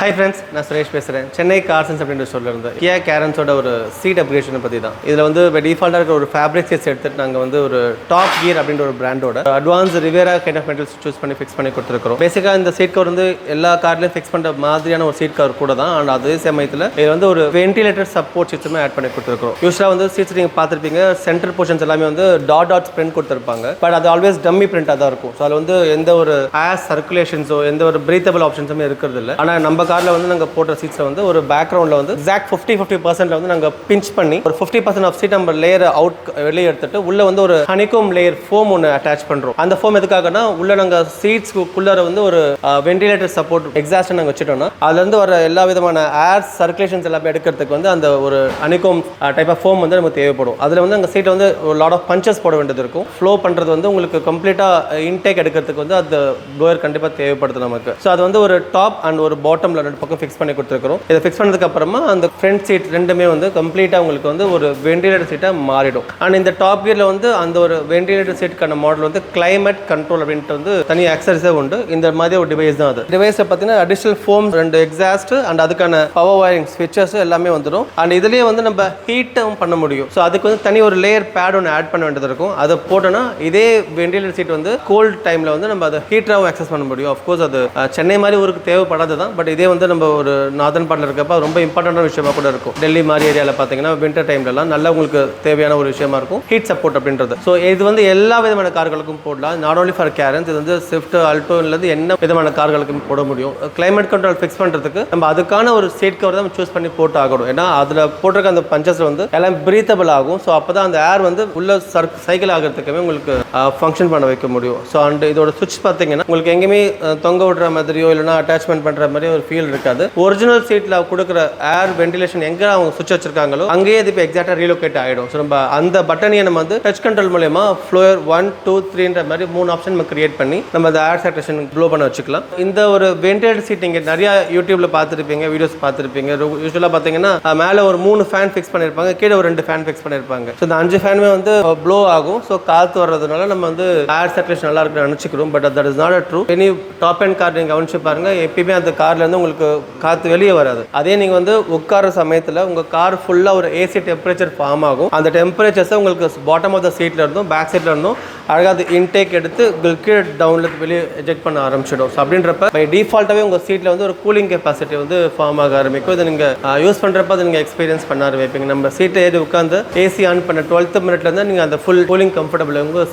Hi friends, நான் சுரேஷ் பேசுகிறேன். சென்னை கார்சன்ஸ் அப்படின்ற ஸ்டோரில் இருந்து கியா கேரன்ஸோட ஒரு சீட் அப்கிரேஷனை பற்றி தான். இதில் வந்து இப்போ டிஃபால்ட்டாக இருக்கிற ஒரு ஃபேப்ரிக் சீட்ஸ் எடுத்துகிட்டு நாங்கள் வந்து ஒரு டாப் கியர் அப்படின்ற ஒரு பிராண்டோட advance Riviera kind of materials choose பண்ணி ஃபிக்ஸ் பண்ணி கொடுத்துருக்கோம். பேசிக்காக இந்த சீட் கவர் வந்து எல்லா கார்லையும் ஃபிக்ஸ் பண்ணுற மாதிரியான ஒரு சீட் கவர் கூட தான். அண்ட் அதே சமயத்தில் இது வந்து ஒரு வென்டிலேட்டர் சப்போர்ட் சீட்ஸுமே ஆட் பண்ணி கொடுத்துருக்கோம். யூஸ்வலாக வந்து சீட்ஸ் நீங்கள் பார்த்துருப்பீங்க, சென்டர் போர்ஷன்ஸ் எல்லாமே வந்து டாட் பிரிண்ட் கொடுத்துருப்பாங்க. பட் அது ஆல்வேஸ் டம்மி பிரிண்டாக தான் இருக்கும். ஸோ அதில் வந்து எந்த ஒரு ஏர் சர்க்குலேஷன்ஸோ எந்த ஒரு பிரீத்தபிள் ஆப்ஷன்ஸுமே இருக்கிறது இல்லை. ஆனால் நம்ம காரில் வந்து நாங்கள் போட்ட சீட்ஸில் வந்து ஒரு பேக்ரவுண்டில் வந்து எக்ஸாக்ட் 50% வந்து நாங்கள் பிஞ்ச் பண்ணி ஒரு 50% ஆஃப் சீட் நம்ம லேயர் அவுட் வெளியே எடுத்துட்டு உள்ள வந்து ஒரு ஹனிகோம் லேயர் ஃபோம் ஒன்று அட்டாச் பண்ணுறோம். அந்த ஃபோம் எதுக்காகனா உள்ள நாங்கள் சீட்ஸ்க்குள்ளார வந்து ஒரு வென்டிலேட்டர் சப்போர்ட் எக்ஸாஸ்ட் நாங்கள் வச்சுட்டோம்னா அதுலேருந்து வர எல்லா விதமான ஏர் சர்க்குலேஷன்ஸ் எல்லாமே எடுக்கிறதுக்கு வந்து அந்த ஒரு ஹனிகோம் டைப் ஆஃப் ஃபோம் வந்து நமக்கு தேவைப்படும். அதில் வந்து அந்த சீட்டை வந்து ஒரு லாட் ஆஃப் பஞ்சஸ் போட வேண்டியது இருக்கும். ஃப்ளோ பண்ணுறது வந்து உங்களுக்கு கம்ப்ளீட்டாக இன்டேக் எடுக்கிறதுக்கு வந்து அந்த ப்ளோயர் கண்டிப்பாக தேவைப்படுது நமக்கு. ஸோ அது வந்து ஒரு டாப் அண்ட் ஒரு பாட்டமில் ரெண்டு பக்கம் ஃபிக்ஸ் பண்ணி கொடுத்துருக்கிறோம். இதை ஃபிக்ஸ் பண்ணதுக்கு அப்புறமா அந்த ஃப்ரண்ட் சீட் ரெண்டுமே வந்து கம்ப்ளீட்டாக உங்களுக்கு வந்து ஒரு வென்டிலேட்டர் சீட்டாக மாறிடும். அண்ட் இந்த டாப் கியரில் வந்து அந்த ஒரு வென்டிலேட்டர் சீட்டுக்கான மாடல் வந்து கிளைமேட் கண்ட்ரோல் அப்படின்ட்டு வந்து தனி ஆக்சரிஸே உண்டு. இந்த மாதிரி ஒரு டிவைஸ் தான் அது. டிவைஸை பார்த்தீங்கன்னா அடிஷனல் ஃபோம், ரெண்டு எக்ஸாஸ்ட் அண்ட் அதுக்கான பவர் வயரிங் ஸ்விட்சஸ் எல்லாமே வந்துடும். அண்ட் இதுலேயே வந்து நம்ம ஹீட்டும் பண்ண முடியும். ஸோ அதுக்கு வந்து தனி ஒரு லேயர் பேட் ஒன்று ஆட் பண்ண வேண்டியது இருக்கும். அதை போட்டோன்னா இதே வென்டிலேட்டர் சீட் வந்து கோல்டு டைமில் வந்து நம்ம அதை ஹீட்டராகவும் ஆக்சஸ் பண்ண முடியும். ஆஃப்கோர்ஸ் அது சென்னை மாதிரி ஊருக்கு தேவைப்படாது தான். பட் இதே வந்து நம்ம ஒரு நார்தன் பார்ட்டில் இருக்கப்போ ரொம்ப இம்பார்ட்டண்டான விஷயமா கூட இருக்கும். டெல்லி மாதிரி ஏரியாவில் பார்த்தீங்கன்னா வின்டர் டைம்லலாம் நல்லா உங்களுக்கு தேவையான ஒரு விஷயமா இருக்கும் ஹீட் சப்போர்ட் அப்படின்றது. ஸோ இது வந்து எல்லா விதமான கார்களுக்கும் போடலாம். நாட் ஓன்லி ஃபார் கேரன்ஸ், இது வந்து ஸ்விஃப்ட், ஆல்டோன்லேருந்து என்ன விதமான கார்களுக்கும் போட முடியும். கிளைமேட் கண்ட்ரோல் ஃபிக்ஸ் பண்ணுறதுக்கு நம்ம அதுக்கான ஒரு சீட் கவர் தான் சூஸ் பண்ணி போட்டு ஆகணும். ஏன்னா அதில் போட்டிருக்க அந்த பஞ்சஸ் வந்து எல்லாம் பிரீத்தபிள் ஆகும். ஸோ அப்போ தான் அந்த ஏர் வந்து உள்ள சைக்கிள் ஆகிறதுக்குமே உங்களுக்கு ஃபங்க்ஷன் பண்ண வைக்க முடியும். ஸோ அண்ட் இதோட சுவிட்ச் பார்த்தீங்கன்னா உங்களுக்கு எங்கேயுமே தொங்க விடுற மாதிரியோ இல்லைனா அட்டாச்மெண்ட் பண்ணுற மாதிரியோ ஒரு ஃபீல் இருக்காது. ஒரிஜினல் சீட்டில் கொடுக்குற ஏர் வென்டிலேஷன் எங்கே அவங்க சுவிட்ச் வச்சிருக்காங்களோ அங்கேயே இது இப்போ எக்ஸாக்டாக ரீலோகேட் ஆகிடும். ஸோ நம்ம அந்த பட்டனையை நம்ம வந்து டச் கண்ட்ரோல் மூலமா ஃப்ளோயர் 1, 2, 3ன்ற மாதிரி 3 ஆப்ஷன் நம்ம கிரியேட் பண்ணி நம்ம அந்த ஏர் சேச்சுரேஷன் ப்ளோ பண்ண வச்சுக்கலாம். இந்த ஒரு வென்டிலேட்டர் சீட் நீங்கள் நிறைய யூடியூப்ல பார்த்துருப்பீங்க, வீடியோஸ் பார்த்துருப்பீங்க. யூஸ்வலாக பார்த்தீங்கன்னா மேலே ஒரு 3 ஃபேன் ஃபிக்ஸ் பண்ணியிருப்பாங்க, கீழே ஒரு 2 ஃபேன் ஃபிக்ஸ் பண்ணியிருப்பாங்க. ஸோ இந்த 5 ஃபேனுமே வந்து ப்ளோ ஆகும். ஸோ காற்று வர்றதுனால நம்ம வந்து ஏர் சர்க்குலேஷன் நல்லா இருக்குன்னு நினச்சிக்கிறோம். But that is not a true. Any top end car நீங்கள் கவனிச்சு பாருங்க, எப்பயுமே அந்த கார்லேருந்து உங்களுக்கு காற்று வெளியே வராது. அதே நீங்கள் வந்து உட்கார சமயத்தில் உங்கள் கார் ஃபுல்லாக ஒரு ஏசி டெம்பரேச்சர் ஃபார்ம் ஆகும். அந்த டெம்பரேச்சர்ஸை உங்களுக்கு பாட்டம் ஆஃப் த சீட்டில் இருந்தும் பேக் சீட்டில் இருந்தும் அழகாக அது இன்டேக் எடுத்து கீழே டவுனில் வெளியே எஜெக்ட் பண்ண ஆரம்பிச்சிடும். ஸோ அப்படின்றப்ப பை டிஃபால்ட்டாகவே உங்கள் சீட்டில் வந்து ஒரு கூலிங் கெப்பாசிட்டி வந்து ஃபார்ம் ஆக ஆரம்பிக்கும். இதை நீங்கள் யூஸ் பண்ணுறப்ப அதை நீங்கள் எக்ஸ்பீரியன்ஸ் பண்ண ஆரம்பிப்பீங்க. நம்ம சீட்டை ஏறி உட்காந்து ஏசி ஆன் பண்ண 12th மினிட்லேருந்து நீங்கள் அந்த ஃபுல் கூலிங் கம்ஃபர்டபுள் உங்கள்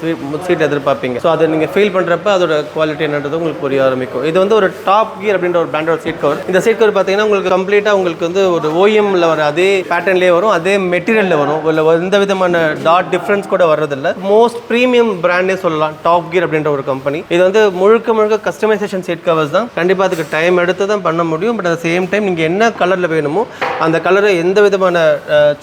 சீட் எதிர்பார்ப்பீங்க. ஸோ அதை நீங்கள் ஃபீல் பண்ணுறப்ப அதோட குவாலிட்டி என்னன்றது உங்களுக்கு புரிய ஆரம்பிக்கும். இது வந்து ஒரு டாப் கியர் அப்படின்ற ஒரு பிராண்டோட சீட் கவர். இந்த சீட் கவர் பார்த்தீங்கன்னா உங்களுக்கு கம்ப்ளீட்டாக உங்களுக்கு வந்து ஒரு ஓஎம்ல வர அதே பேட்டர்ன்லேயே வரும், அதே மெட்டீரியலில் வரும். இல்லை எந்த விதமான டாட் டிஃப்ரென்ஸ் கூட வர்றதில்லை. மோஸ்ட் ப்ரீமியம் பிராண்டே சொல்லலாம் டாப் கியர் அப்படின்ற ஒரு கம்பெனி. இது வந்து முழுக்க கஸ்டமைசேஷன் சீட் கவர்ஸ் தான். கண்டிப்பாக அதுக்கு டைம் எடுத்து தான் பண்ண முடியும். பட் அட் சேம் டைம் நீங்கள் என்ன கலரில் வேணுமோ அந்த கலரை எந்த விதமான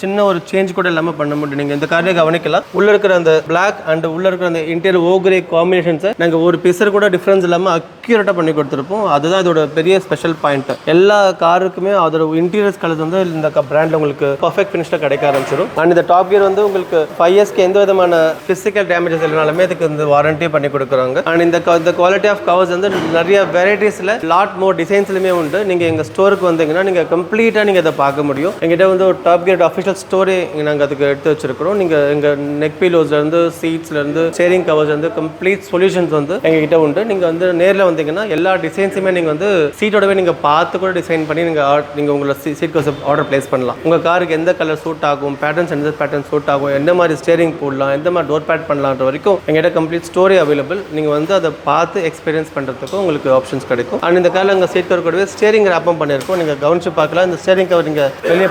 சின்ன ஒரு சேஞ்ச் கூட இல்லாமல் பண்ண முடியும். நீங்கள் இந்த காரையை கவனிக்கலாம். உள்ள இருக்கிற அந்த பிளாக் அண்ட் உள்ள இருக்கிற அந்த இன்டீரியர் ஓக்ரே காம்பினேஷன்ஸை நாங்கள் ஒரு பிசர் கூட டிஃப்ரென்ஸ் இல்லாமல் அக்யூரேட்டாக பண்ணி கொடுத்துருப்போம். அதுதான் இதோட பெரிய ஸ்பெஷல் பாயிண்ட். எல்லா காருக்குமே அதோட இன்டீரியர்ஸ் கலர்ஸ் வந்து இந்த பிராண்டில் உங்களுக்கு பர்ஃபெக்ட் ஃபினிஷில் கிடைக்க ஆரம்பிச்சிடும். அண்ட் இந்த டாப் கியர் வந்து உங்களுக்கு 5 இயர்ஸ்க்கு எந்த விதமான ஃபிசிக்கல் டேமேஜஸ் இல்லைனாலுமே இதுக்கு இந்த வாரண்டியே பண்ணி கொடுக்குறாங்க. அண்ட் இந்த குவாலிட்டி ஆஃப் கவர்ஸ் வந்து நிறைய வெரைட்டிஸில் லாட் மோர் டிசைன்ஸ்லையுமே உண்டு. நீங்கள் எங்கள் ஸ்டோருக்கு வந்தீங்கன்னா நீங்கள் கம்ப்ளீட்டாக நீங்கள் அதை பார்க்க முடியும். எங்கிட்ட வந்து ஒரு டாப் கியர் அஃபிஷியல் ஸ்டோரே நாங்கள் அதுக்கு எடுத்து வச்சிருக்கிறோம். நீங்கள் எங்கள் நெக் பீலோஸ்லேருந்து சீட்ஸ்லேருந்து ஸ்டேரிங் கவர்ஸ்லேருந்து கம்ப்ளீட் சொல்யூஷன்ஸ் வந்து எங்ககிட்ட உண்டு. நீங்கள் வந்து நேரில் வந்தீங்கன்னா எல்லா டிசைன்ஸுமே நீங்கள் வந்து சீட்டோடவே நீங்கள் பார்த்து கூட டிசைன் பண்ணி நீங்கள் உங்களோட சீட் கவர்ஸ் ஆர்டர் பிளேஸ் பண்ணலாம். உங்கள் காருக்கு எந்த கலர் சூட் ஆகும், பேட்டர்ன்ஸ் எந்த பேட்டர்ன் சூட் ஆகும், எந்த மாதிரி ஸ்டேரிங் போடலாம், எந்த மாதிரி டோர் பேட் பண்ணலான்ற வரைக்கும் எங்கிட்ட கம்ப்ளீட் ஸ்டோரி அவைலபிள். நீங்கள் வந்து அதை பார்த்து எக்ஸ்பீரியன்ஸ் பண்ணுறதுக்கும் உங்களுக்கு ஆப்ஷன்ஸ் கிடைக்கும். அண்ட் இந்த காரில் எங்கள் சீட் கவர் கூடவே ஸ்டேரிங் ரேப்பும் பண்ணியிருக்கோம். நீங்கள் கவனிச்சு பார்க்கலாம். இந்த ஸ்டேரிங் கவர் நீங்கள் வெளியே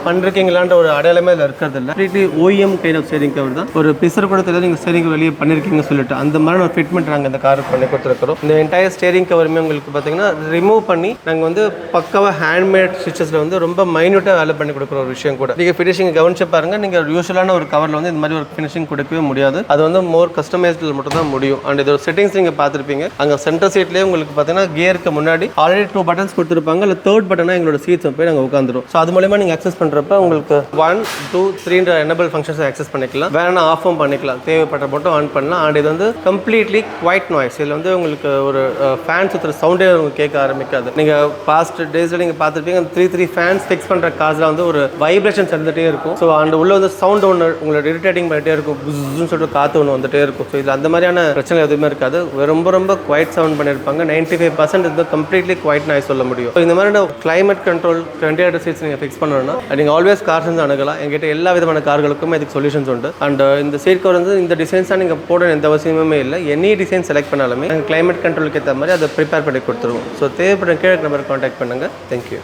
பண்ணிருக்கீங்களான்ற ஒரு அடையாளமே அதில் இருக்கிறது இல்லை. Completely OEM kind of steering cover தான். ஒரு பிசர் கூட தெரியல நீங்கள் ஸ்டேரிங் வெளியே பண்ணியிருக்கீங்கன்னு சொல்லிட்டு அந்த மாதிரி ஒரு ஃபிட்மெண்ட் நாங்கள் இந்த காருக்கு பண்ணி கொடுத்துருக்கிறோம். இந்த என்டையர் ஸ்டேரிங் கவருமே உங்களுக்கு பார்த்தீங்கன்னா ரிமூவ் பண்ணி நாங்கள் வந்து பக்காவாக ஹேண்ட்மேட் ஸ்டிச்சஸில் வந்து ரொம்ப மைன்யூட்டாக வேலை பண்ணி கொடுக்குற ஒரு விஷயம் கூட. நீங்கள் ஃபினிஷிங் கவனிச்சு பாருங்கள். நீங்கள் யூஸ்வலான ஒரு கவரில் வந்து இந்த மாதிரி ஒரு ஃபினிஷிங் கொடுக்கவே முடியாது. அது வந்து மோர் கஸ்டமைஸ்டில் மட்டும் தான் முடியும். அண்ட் இதோட செட்டிங்ஸ் நீங்கள் பார்த்துருப்பீங்க. அங்கே சென்டர் சீட்லேயே உங்களுக்கு பார்த்தீங்கன்னா கியருக்கு முன்னாடி ஆல்ரெடி 2 பட்டன்ஸ் கொடுத்துருப்பாங்க. இல்லை 3rd பட்டனாக எங்களோட சீட்ஸ் போய் நாங்கள் உட்காந்துரும். ஸோ அது மூலமா நீங்கள் அக்சஸ் பண்ணுறப்ப உங்களுக்கு 1, 2, 3ன்ற எனபிள் ஃபங்க்ஷன்ஸை அக்சஸ் பண்ணிக்கலாம். வேணா ஆஃபும் பண்ணிக்கலாம். தேவைப்பட்ட மட்டும் ஆன் பண்ணலாம். அண்ட் இது வந்து கம்ப்ளீட்லி குவைட் நாய்ஸ். இதில் வந்து உங்களுக்கு ஒரு ஃபேன் சுற்றுற சவுண்டே உங்களுக்கு கேட்க ஆரம்பிக்காது. நீங்கள் பாஸ்ட் டேஸில் நீங்கள் பார்த்துருப்பீங்க, அந்த 3 ஃபேன்ஸ் ஃபிக்ஸ் பண்ணுற காசில் வந்து ஒரு வைப்ரேஷன்ஸ் இருந்துகிட்டே இருக்கும். ஸோ அந்த உள்ள வந்து சவுண்ட் ஒன்று உங்களை இரிட்டேட்டிங் பண்ணிகிட்டே இருக்கும், புஸ்ன்னு சொல்லிட்டு காற்று ஒன்று வந்துட்டே இருக்கும். ஸோ இதில் அந்த மாதிரியான பிரச்சனை எதுவுமே இருக்காது. ரொம்ப ரொம்ப குவைட் சவுண்ட் பண்ணியிருப்பாங்க. 95% இது கம்ப்ளீட்லி குவைட் நாய்ஸ் சொல்ல முடியும். ஸோ இந்த மாதிரி கிளைமேட் கண்ட்ரோல் வென்டிலேட்டர் சீட்ஸ் நீங்கள் ஃபிக்ஸ் பண்ணணும்னா நீங்கள் ஆல்வேஸ் கார்ஸ் அணுகலாம். எங்கிட்ட எல்லா விதமான கார்களுக்கும் இதுக்கு சொல்யூஷன்ஸ் உண்டு. அண்ட் இந்த சீட் கவர் வந்து இந்த டிசைன்ஸ் தான் நீங்கள் போட எந்த அவசியமே இல்லை. எனி டிசைன் செலக்ட் பண்ணாலுமே கிளைமேட் கண்ட்ரோலுக்கு ஏற்ற மாதிரி அதை ப்ரிப்பேர் பண்ணி கொடுத்துருவோம். ஸோ தேவைப்படும் கீழே நம்பர் கான்டாக்ட் பண்ணுங்கள். தேங்க்யூ.